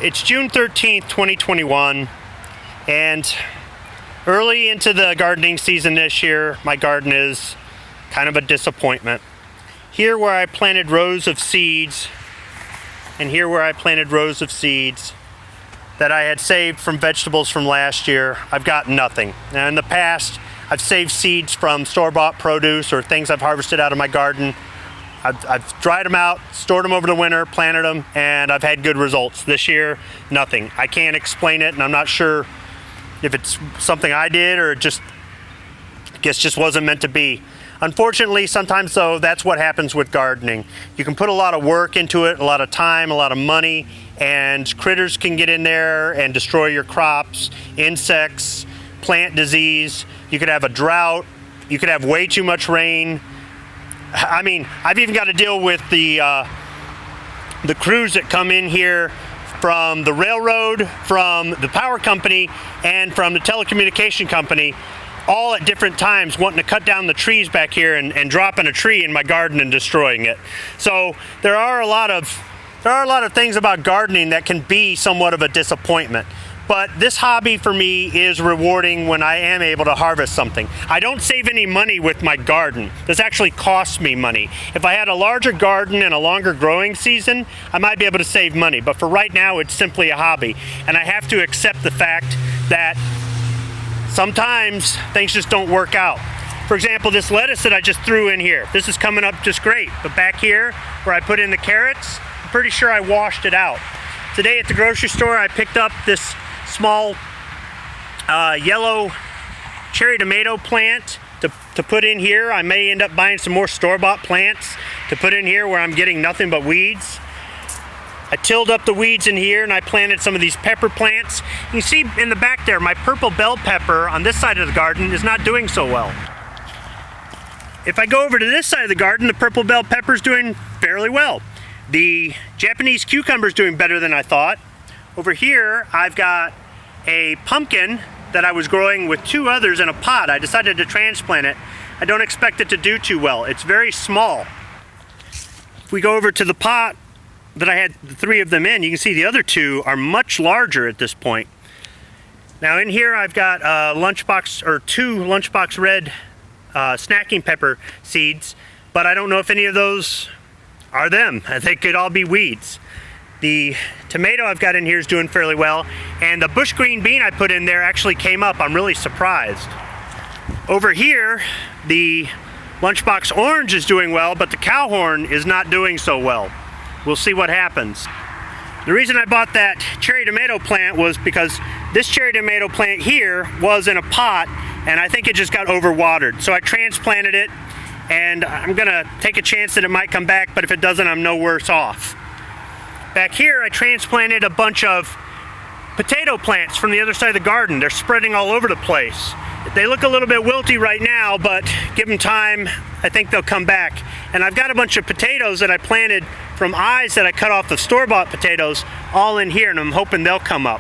It's June 13th, 2021, and early into the gardening season this year, my garden is kind of a disappointment. Here where I planted rows of seeds, and here where I planted rows of seeds that I had saved from vegetables from last year, I've got nothing. Now in the past, I've saved seeds from store-bought produce or things I've harvested out of my garden. I've dried them out, stored them over the winter, planted them, and I've had good results. This year, nothing. I can't explain it, and I'm not sure if it's something I did or just wasn't meant to be. Unfortunately, sometimes though, that's what happens with gardening. You can put a lot of work into it, a lot of time, a lot of money, and critters can get in there and destroy your crops, insects, plant disease. You could have a drought. You could have way too much rain. I mean, I've even got to deal with the crews that come in here from the railroad, from the power company, and from the telecommunication company, all at different times wanting to cut down the trees back here and dropping a tree in my garden and destroying it. So there are a lot of things about gardening that can be somewhat of a disappointment. But this hobby for me is rewarding when I am able to harvest something. I don't save any money with my garden. This actually costs me money. If I had a larger garden and a longer growing season, I might be able to save money. But for right now, it's simply a hobby. And I have to accept the fact that sometimes things just don't work out. For example, this lettuce that I just threw in here, this is coming up just great. But back here, where I put in the carrots, I'm pretty sure I washed it out. Today at the grocery store, I picked up this small yellow cherry tomato plant to put in here. I may end up buying some more store-bought plants to put in here where I'm getting nothing but weeds. I tilled up the weeds in here and I planted some of these pepper plants. You can see in the back there, my purple bell pepper on this side of the garden is not doing so well. If I go over to this side of the garden, the purple bell pepper is doing fairly well. The Japanese cucumber is doing better than I thought. Over here, I've got a pumpkin that I was growing with two others in a pot. I decided to transplant it. I don't expect it to do too well. It's very small. If we go over to the pot that I had the three of them in, you can see the other two are much larger at this point. Now in here I've got Lunchbox, or two Lunchbox red snacking pepper seeds, but I don't know if any of those are them. They could all be weeds. The tomato I've got in here is doing fairly well, and the bush green bean I put in there actually came up. I'm really surprised. Over here, the Lunchbox orange is doing well, but the cowhorn is not doing so well. We'll see what happens. The reason I bought that cherry tomato plant was because this cherry tomato plant here was in a pot, and I think it just got overwatered. So I transplanted it, and I'm gonna take a chance that it might come back, but if it doesn't, I'm no worse off. Back here, I transplanted a bunch of potato plants from the other side of the garden. They're spreading all over the place. They look a little bit wilty right now, but give them time, I think they'll come back. And I've got a bunch of potatoes that I planted from eyes that I cut off the store-bought potatoes all in here, and I'm hoping they'll come up.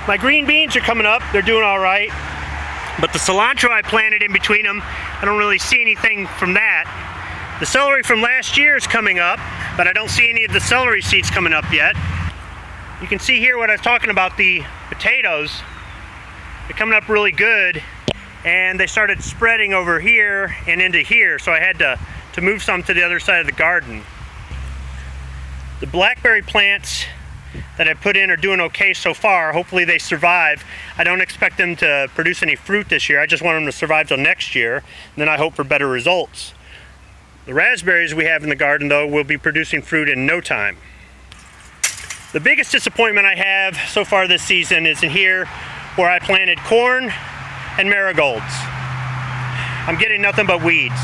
My green beans are coming up. They're doing all right. But the cilantro I planted in between them, I don't really see anything from that. The celery from last year is coming up, but I don't see any of the celery seeds coming up yet. You can see here what I was talking about, the potatoes. They're coming up really good, and they started spreading over here and into here, so I had to move some to the other side of the garden. The blackberry plants that I put in are doing okay so far. Hopefully they survive. I don't expect them to produce any fruit this year. I just want them to survive till next year, and then I hope for better results. The raspberries we have in the garden, though, will be producing fruit in no time. The biggest disappointment I have so far this season is in here where I planted corn and marigolds. I'm getting nothing but weeds.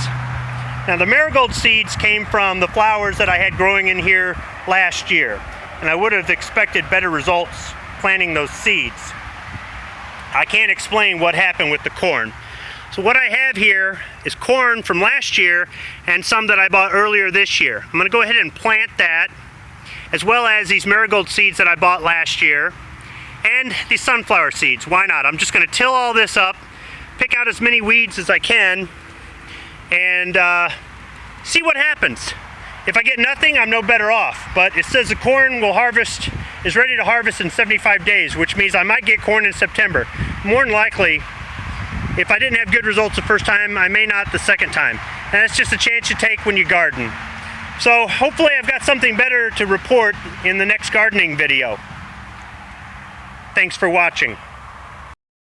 Now the marigold seeds came from the flowers that I had growing in here last year, and I would have expected better results planting those seeds. I can't explain what happened with the corn. So what I have here is corn from last year and some that I bought earlier this year. I'm going to go ahead and plant that, as well as these marigold seeds that I bought last year, and these sunflower seeds. Why not? I'm just going to till all this up, pick out as many weeds as I can, and see what happens. If I get nothing, I'm no better off. But it says the corn is ready to harvest in 75 days, which means I might get corn in September. More than likely, if I didn't have good results the first time, I may not the second time. And that's just a chance you take when you garden. So hopefully I've got something better to report in the next gardening video. Thanks for watching.